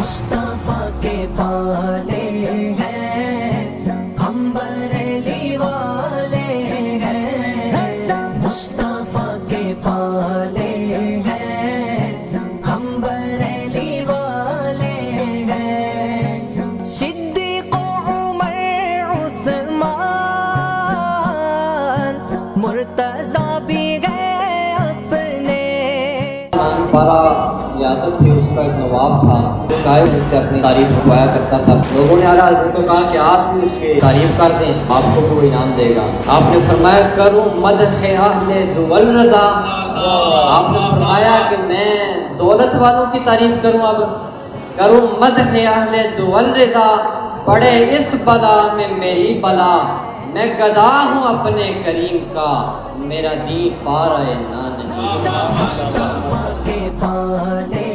مصطفیٰ کے پالے ہیں ہم بریلی والے ہیں، مصطفیٰ کے پالے ہیں ہم بریلی والے ہیں، صدیق عمر عثمان مرتضیٰ بھی گئے اپنے۔ 12 ریاست تھی، اس کا ایک نواب تھا، شاعر اس سے اپنی تعریف رکھوایا کرتا تھا۔ لوگوں نے اعلیٰ حضرت کو کہا کہ آپ بھی اس کی تعریف کر دیں، آپ کو کوئی انعام دے گا۔ آپ نے فرمایا کروں مدح اہل دول رضا، آپ نے فرمایا کہ میں دولت والوں کی تعریف کروں، اب کروں مدح اہل دول رضا، پڑے اس بلا میں میری بلا، میں گدا ہوں اپنے کریم کا، میرا دین پا رہے نہ نہیں۔ مصطفیٰ کے پالے